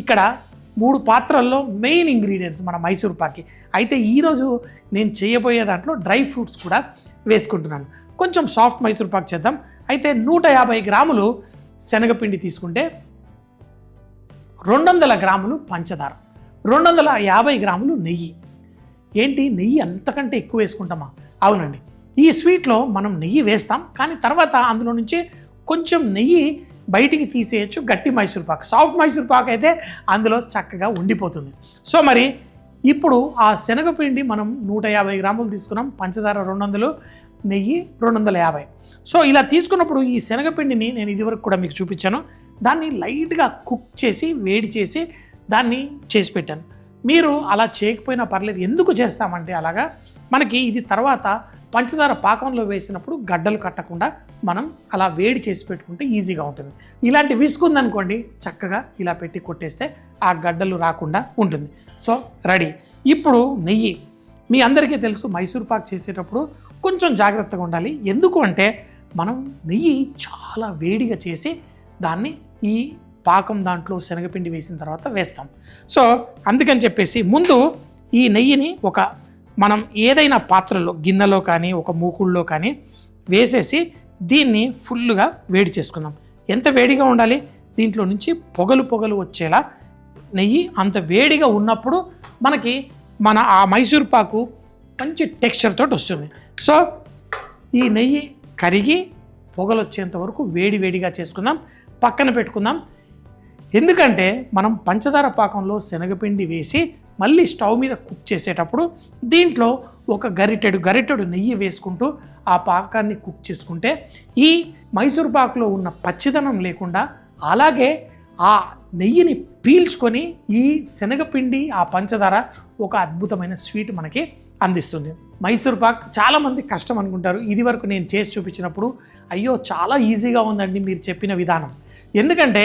ఇక్కడ 3 పాత్రల్లో main ingredients మన మైసూర్ పాక్కి. అయితే ఈరోజు నేను చేయబోయే దాంట్లో డ్రై ఫ్రూట్స్ కూడా వేసుకుంటున్నాను. కొంచెం సాఫ్ట్ మైసూర్ పాక్ చేద్దాం. అయితే 150 గ్రాములు శనగపిండి తీసుకుంటే 200 గ్రాములు పంచదార, 250 గ్రాములు నెయ్యి. ఏంటి నెయ్యి అంతకంటే ఎక్కువ వేసుకుంటామా? అవునండి, ఈ స్వీట్లో మనం నెయ్యి వేస్తాం, కానీ తర్వాత అందులో నుంచి కొంచెం నెయ్యి బయటికి తీసేయచ్చు. గట్టి మైసూర్ పాక్, సాఫ్ట్ మైసూర్ పాక్ అయితే అందులో చక్కగా ఉండిపోతుంది. సో మరి ఇప్పుడు ఆ శనగపిండి మనం 150 గ్రాములు తీసుకున్నాం, పంచదార 200, నెయ్యి 250. సో ఇలా తీసుకున్నప్పుడు ఈ శనగపిండిని నేను ఇదివరకు కూడా మీకు చూపించాను, దాన్ని లైట్గా కుక్ చేసి వేడి చేసి దాన్ని చేసి పెట్టాను. మీరు అలా చేయకపోయినా పర్లేదు. ఎందుకు చేస్తామంటే అలాగా మనకి ఇది తర్వాత పంచదార పాకంలో వేసినప్పుడు గడ్డలు కట్టకుండా మనం అలా వేడి చేసి పెట్టుకుంటే ఈజీగా ఉంటుంది. ఇలాంటి విస్క్ ఉందనుకోండి, చక్కగా ఇలా పెట్టి కొట్టేస్తే ఆ గడ్డలు రాకుండా ఉంటుంది. So ready. ఇప్పుడు నెయ్యి. మీ అందరికీ తెలుసు మైసూర్ పాక్ చేసేటప్పుడు కొంచెం జాగ్రత్తగా ఉండాలి. ఎందుకు అంటే మనం నెయ్యి చాలా వేడిగా చేసి దాన్ని ఈ పాకం దాంట్లో శనగపిండి వేసిన తర్వాత వేస్తాం. సో అందుకని చెప్పేసి ముందు ఈ నెయ్యిని ఒక మనం ఏదైనా పాత్రలో, గిన్నెలో కానీ ఒక మూకుళ్ళలో కానీ వేసేసి దీన్ని ఫుల్గా వేడి చేసుకుందాం. ఎంత వేడిగా ఉండాలి? దీంట్లో నుంచి పొగలు వచ్చేలా నెయ్యి అంత వేడిగా ఉన్నప్పుడు మనకి ఆ మైసూర్ పాకు మంచి టెక్స్చర్ తోటి వస్తుంది. సో ఈ నెయ్యి కరిగి పొగలు వచ్చేంత వరకు వేడిగా చేసుకుందాం, పక్కన పెట్టుకుందాం. ఎందుకంటే మనం పంచదార పాకంలో శనగపిండి వేసి మళ్ళీ స్టవ్ మీద కుక్ చేసేటప్పుడు దీంట్లో ఒక గరిటెడు నెయ్యి వేసుకుంటూ ఆ పాకాన్ని కుక్ చేసుకుంటే ఈ మైసూర్ పాకులో ఉన్న పచ్చిదనం లేకుండా, అలాగే ఆ నెయ్యిని పీల్చుకొని ఈ శనగపిండి ఆ పంచదార ఒక అద్భుతమైన స్వీట్ మనకి అందిస్తుంది. మైసూర్ పాక్ చాలామంది కష్టం అనుకుంటారు. ఇది వరకు నేను చేసి చూపించినప్పుడు అయ్యో చాలా ఈజీగా ఉందండి మీరు చెప్పిన విధానం. ఎందుకంటే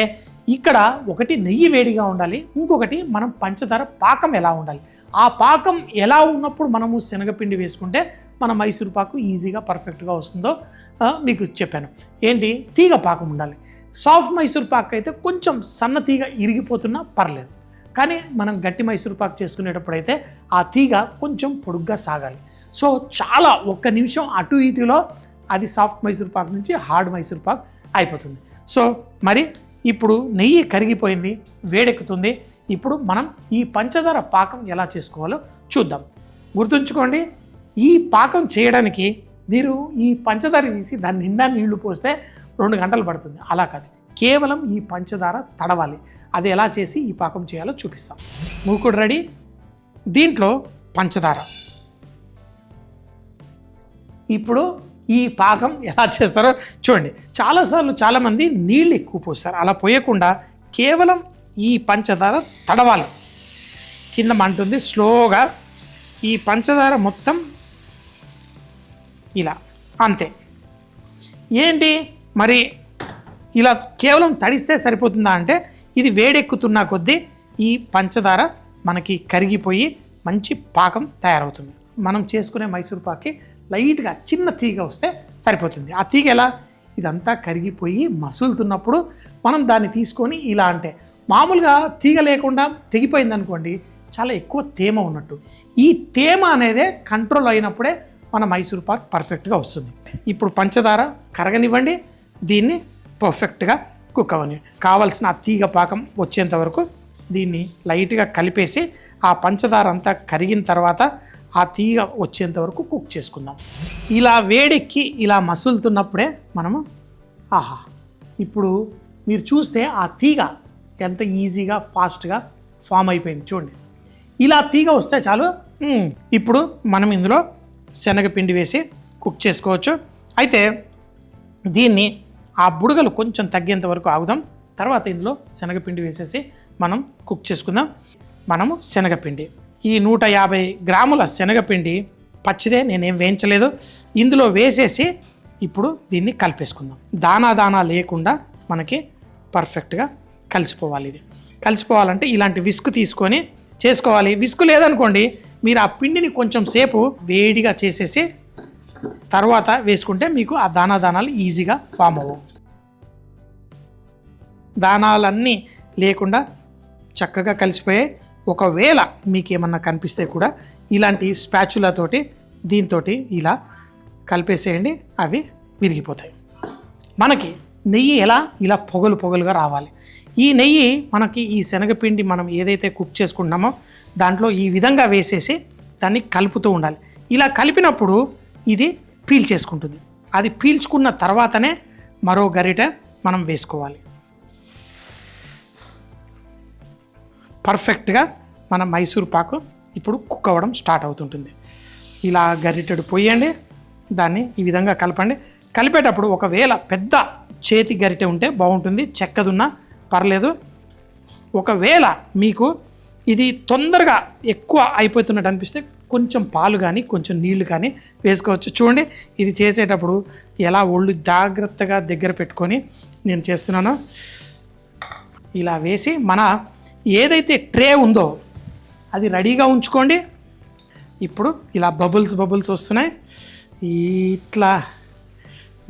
ఇక్కడ ఒకటి నెయ్యి వేడిగా ఉండాలి, ఇంకొకటి మనం పంచదార పాకం ఎలా ఉండాలి. ఆ పాకం ఎలా ఉన్నప్పుడు మనము శనగపిండి వేసుకుంటే మన మైసూర్ పాకు ఈజీగా పర్ఫెక్ట్గా వస్తుందో మీకు చెప్పాను. ఏంటి, తీగ పాకం ఉండాలి. సాఫ్ట్ మైసూర్ పాక్ అయితే కొంచెం సన్న తీగ ఇరిగిపోతున్నా పర్లేదు, కానీ మనం గట్టి మైసూర్ పాక్ చేసుకునేటప్పుడు అయితే ఆ తీగ కొంచెం పొడుగ్గా సాగాలి. సో చాలా 1 నిమిషం అటు ఇటులో అది సాఫ్ట్ మైసూర్ పాక్ నుంచి హార్డ్ మైసూర్ పాక్ అయిపోతుంది. సో మరి ఇప్పుడు నెయ్యి కరిగిపోయింది, వేడెక్కుతుంది. ఇప్పుడు మనం ఈ పంచదార పాకం ఎలా చేసుకోవాలో చూద్దాం. గుర్తుంచుకోండి, ఈ పాకం చేయడానికి మీరు ఈ పంచదార తీసి దాని నిండా నీళ్లు పోస్తే 2 గంటలు పడుతుంది. అలా కాదు, కేవలం ఈ పంచదార తడవాలి. అది ఎలా చేసి ఈ పాకం చేయాలో చూపిస్తాం. మూకుడు రెడీ. దీంట్లో పంచదార. ఇప్పుడు ఈ పాకం ఎలా చేస్తారో చూడండి. చాలాసార్లు చాలామంది నీళ్ళు ఎక్కువ పోస్తారు. అలా పోయకుండా కేవలం ఈ పంచదార తడవాలి. కింద మంటుంది, స్లోగా ఈ పంచదార మొత్తం ఇలా, అంతే. ఏంటి మరి ఇలా కేవలం తడిస్తే సరిపోతుందా అంటే ఇది వేడెక్కుతున్న కొద్దీ ఈ పంచదార మనకి కరిగిపోయి మంచి పాకం తయారవుతుంది. మనం చేసుకునే మైసూర్ పాక్కి లైట్గా చిన్న తీగ వస్తే సరిపోతుంది. ఆ తీగ ఎలా, ఇదంతా కరిగిపోయి మసులుతున్నప్పుడు మనం దాన్ని తీసుకొని ఇలా అంటే, మామూలుగా తీగ లేకుండా తెగిపోయింది అనుకోండి, చాలా ఎక్కువ తేమ ఉన్నట్టు. ఈ తేమ అనేదే కంట్రోల్ అయినప్పుడే మన మైసూర్ పాక్ పర్ఫెక్ట్గా వస్తుంది. ఇప్పుడు పంచదార కరగనివ్వండి, దీన్ని పర్ఫెక్ట్గా కుక్ అవ్వని. కావలసిన ఆ తీగ పాకం వచ్చేంత వరకు దీన్ని లైట్గా కలిపేసి ఆ పంచదార అంతా కరిగిన తర్వాత ఆ తీగ వచ్చేంత వరకు కుక్ చేసుకుందాం. ఇలా వేడెక్కి ఇలా మసులుతున్నప్పుడే మనము ఇప్పుడు మీరు చూస్తే ఆ తీగ ఎంత ఈజీగా ఫాస్ట్గా ఫామ్ అయిపోయింది చూడండి. ఇలా తీగ వస్తే చాలు. ఇప్పుడు మనం ఇందులో శనగపిండి వేసి కుక్ చేసుకోవచ్చు. అయితే దీన్ని ఆ బుడగలు కొంచెం తగ్గేంత వరకు ఆగుదాం. తర్వాత ఇందులో శనగపిండి వేసేసి మనం కుక్ చేసుకుందాం. మనము శనగపిండి, ఈ 150 గ్రాముల శనగపిండి పచ్చిదే, నేనేం వేయించలేదు, ఇందులో వేసేసి ఇప్పుడు దీన్ని కలిపేసుకుందాం. దానా లేకుండా మనకి పర్ఫెక్ట్గా కలిసిపోవాలి. ఇది కలిసిపోవాలంటే ఇలాంటి విస్క్ తీసుకొని చేసుకోవాలి. విస్క్ లేదనుకోండి, మీరు ఆ పిండిని కొంచెం సేపు వేడిగా చేసేసి తర్వాత వేసుకుంటే మీకు ఆ దానాలు ఈజీగా ఫామ్ అవ్వవు. దానాలన్నీ లేకుండా చక్కగా కలిసిపోయాయి. ఒకవేళ మీకు ఏమన్నా కనిపిస్తే కూడా ఇలాంటి స్పాచులాతోటి దీంతో ఇలా కలిపేసేయండి, అవి విరిగిపోతాయి. మనకి నెయ్యి ఇలా పొగలు పొగలుగా రావాలి. ఈ నెయ్యి మనకి ఈ శనగపిండి మనం ఏదైతే కుక్ చేసుకుంటున్నామో దాంట్లో ఈ విధంగా వేసేసి దాన్ని కలుపుతూ ఉండాలి. ఇలా కలిపినప్పుడు ఇది పీల్చేసుకుంటుంది. అది పీల్చుకున్న తర్వాతనే మరో గరిటె మనం వేసుకోవాలి. పర్ఫెక్ట్గా మన మైసూర్ పాకు ఇప్పుడు కుక్ అవ్వడం స్టార్ట్ అవుతుంటుంది. ఇలా గరిటెడు పోయండి, దాన్ని ఈ విధంగా కలపండి. కలిపేటప్పుడు ఒకవేళ పెద్ద చేతి గరిటె ఉంటే బాగుంటుంది, చెక్కదున్నా పర్లేదు. ఒకవేళ మీకు ఇది తొందరగా ఎక్కువ అయిపోతున్నట్టు అనిపిస్తే కొంచెం పాలు కానీ కొంచెం నీళ్లు కానీ వేసుకోవచ్చు. చూడండి, ఇది చేసేటప్పుడు ఎలా ఒళ్ళు జాగ్రత్తగా దగ్గర పెట్టుకొని నేను చేస్తున్నానో ఇలా వేసి మన ఏదైతే ట్రే ఉందో అది రెడీగా ఉంచుకోండి. ఇప్పుడు ఇలా బబుల్స్ వస్తున్నాయి. ఇట్లా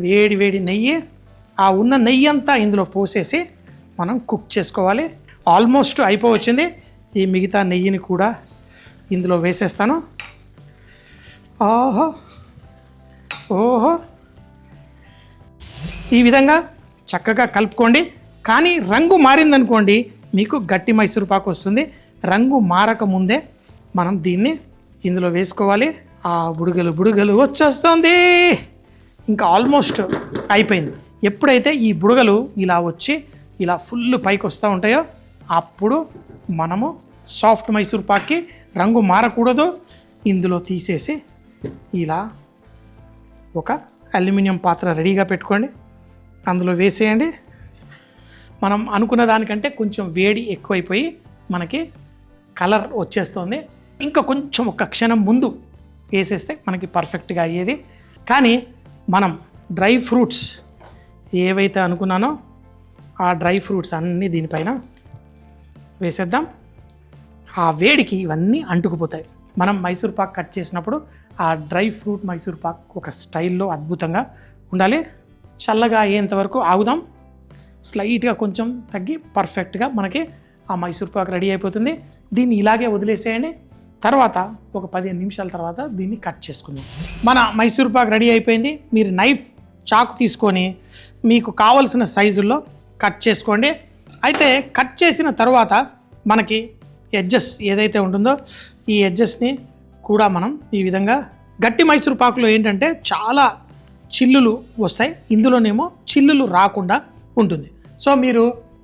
వేడి వేడి నెయ్యి, ఆ ఉన్న నెయ్యి అంతా ఇందులో పోసేసి మనం కుక్ చేసుకోవాలి. ఆల్మోస్ట్ అయిపోవచ్చింది. ఈ మిగతా నెయ్యిని కూడా ఇందులో వేసేస్తాను. ఓహో ఈ విధంగా చక్కగా కలుపుకోండి. కానీ రంగు మారిందనుకోండి మీకు గట్టి మైసూర్ పాకు వస్తుంది. రంగు మారక ముందే మనం దీన్ని ఇందులో వేసుకోవాలి. ఆ బుడగలు వచ్చేస్తుంది. ఇంకా ఆల్మోస్ట్ అయిపోయింది. ఎప్పుడైతే ఈ బుడగలు ఇలా వచ్చి ఇలా ఫుల్ పైకి వస్తూ ఉంటాయో అప్పుడు మనము సాఫ్ట్ మైసూర్ పాక్కి రంగు మారకూడదు. ఇందులో తీసేసి ఇలా ఒక అల్యూమినియం పాత్ర రెడీగా పెట్టుకోండి, అందులో వేసేయండి. మనం అనుకున్న దానికంటే కొంచెం వేడి ఎక్కువైపోయి మనకి కలర్ వచ్చేస్తుంది. ఇంకా కొంచెం ఒక క్షణం ముందు వేసేస్తే మనకి పర్ఫెక్ట్గా అయ్యేది. కానీ మనం డ్రై ఫ్రూట్స్ ఏవైతే అనుకున్నానో ఆ డ్రై ఫ్రూట్స్ అన్నీ దీనిపైన వేసేద్దాం. ఆ వేడికి ఇవన్నీ అంటుకుపోతాయి. మనం మైసూర్ పాక్ కట్ చేసినప్పుడు ఆ డ్రై ఫ్రూట్ మైసూర్ పాక్ ఒక స్టైల్లో అద్భుతంగా ఉండాలి. చల్లగా అయ్యేంత వరకు ఆగుదాం. స్లైట్గా కొంచెం తగ్గి పర్ఫెక్ట్గా మనకి ఆ మైసూర్ పాక్ రెడీ అయిపోతుంది. దీన్ని ఇలాగే వదిలేసేయండి. తర్వాత ఒక 15 నిమిషాల తర్వాత దీన్ని కట్ చేసుకుందాం. మన మైసూర్ పాక్ రెడీ అయిపోయింది. మీరు నైఫ్ చాకు తీసుకొని మీకు కావలసిన సైజుల్లో కట్ చేసుకోండి. అయితే కట్ చేసిన తర్వాత మనకి ఎడ్జెస్ ఏదైతే ఉంటుందో ఈ ఎడ్జెస్ని కూడా మనం ఈ విధంగా, గట్టి మైసూర్ పాకులో ఏంటంటే చాలా చిల్లులు వస్తాయి, ఇందులోనేమో చిల్లులు రాకుండా ఉంటుంది. సో మీరు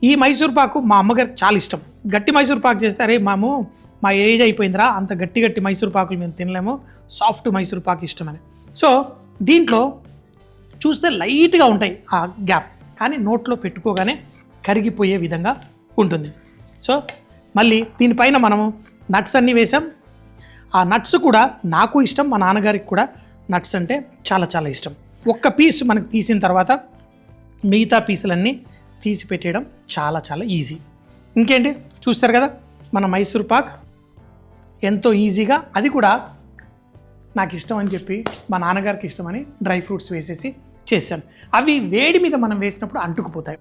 ఈ మైసూర్ పాకు మా అమ్మగారికి చాలా ఇష్టం. గట్టి మైసూర్ పాకు చేస్తే అరే మా ఏజ్ అయిపోయిందిరా, అంత గట్టి మైసూర్ పాకులు మేము తినలేము, సాఫ్ట్ మైసూర్ పాకు ఇష్టమని. సో దీంట్లో చూస్తే లైట్గా ఉంటాయి ఆ గ్యాప్, కానీ నోట్లో పెట్టుకోగానే కరిగిపోయే విధంగా ఉంటుంది. సో మళ్ళీ దీనిపైన మనము నట్స్ అన్నీ వేసాం. ఆ నట్స్ కూడా నాకు ఇష్టం, మా నాన్నగారికి కూడా నట్స్ అంటే చాలా చాలా ఇష్టం. ఒక్క పీస్ మనకు తీసిన తర్వాత మిగతా పీసులన్నీ తీసి పెట్టేయడం చాలా చాలా ఈజీ. ఇంకేంటి, చూస్తారు కదా మన మైసూర్ పాక్ ఎంతో ఈజీగా, అది కూడా నాకు ఇష్టం అని చెప్పి మా నాన్నగారికి ఇష్టమని డ్రై ఫ్రూట్స్ వేసేసి చేశాను. అవి వేడి మీద మనం వేసినప్పుడు అంటుకుపోతాయి.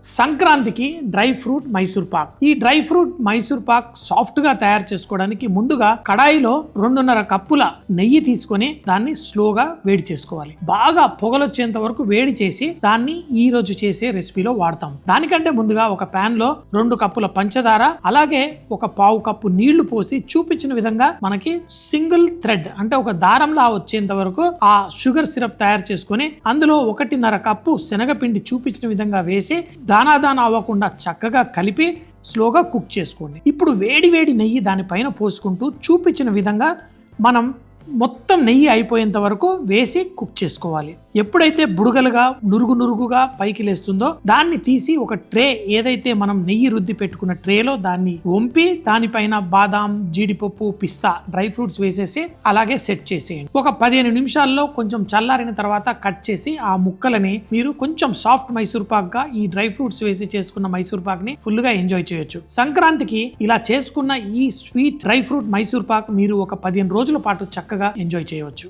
సంక్రాంతికి డ్రై ఫ్రూట్ మైసూర్ పాక్. ఈ డ్రై ఫ్రూట్ మైసూర్ పాక్ సాఫ్ట్గా తయారు చేసుకోవడానికి ముందుగా కడాయిలో 2.5 కప్పుల నెయ్యి తీసుకొని దాన్ని స్లోగా వేడి చేసుకోవాలి. బాగా పొగలొచ్చేంత వరకు వేడి చేసి దాన్ని ఈ రోజు చేసే రెసిపీలో వాడతాం. దానికంటే ముందుగా ఒక ప్యాన్ లో 2 కప్పుల పంచదార, అలాగే ఒక 1/2 కప్పు నీళ్లు పోసి చూపించిన విధంగా మనకి సింగిల్ థ్రెడ్ అంటే ఒక దారంలా వచ్చేంత వరకు ఆ షుగర్ సిరప్ తయారు చేసుకొని అందులో 1.5 కప్పు శనగపిండి చూపించిన విధంగా వేసి దానా అవ్వకుండా చక్కగా కలిపి స్లోగా కుక్ చేసుకోండి. ఇప్పుడు వేడి వేడి నెయ్యి దానిపైన పోసుకుంటూ చూపించిన విధంగా మనం మొత్తం నెయ్యి అయిపోయేంత వరకు వేసి కుక్ చేసుకోవాలి. ఎప్పుడైతే బుడగలుగా నురుగుగా పైకి లేస్తుందో దాన్ని తీసి ఒక ట్రే, ఏదైతే మనం నెయ్యి రుద్ది పెట్టుకున్న ట్రేలో దాన్ని వంపి దానిపైన బాదాం, జీడిపప్పు, పిస్తా డ్రై ఫ్రూట్స్ వేసేసి అలాగే సెట్ చేసేయండి. ఒక 15 నిమిషాల్లో కొంచెం చల్లారిన తర్వాత కట్ చేసి ఆ ముక్కలని మీరు కొంచెం సాఫ్ట్ మైసూర్ పాక్ గా ఈ డ్రై ఫ్రూట్స్ వేసి చేసుకున్న మైసూర్ పాక్ ని ఫుల్ గా ఎంజాయ్ చేయొచ్చు. సంక్రాంతికి ఇలా చేసుకున్న ఈ sweet dry fruit Mysore Pak మీరు ఒక 15 రోజుల పాటు చక్కగా ఎంజాయ్ చేయవచ్చు.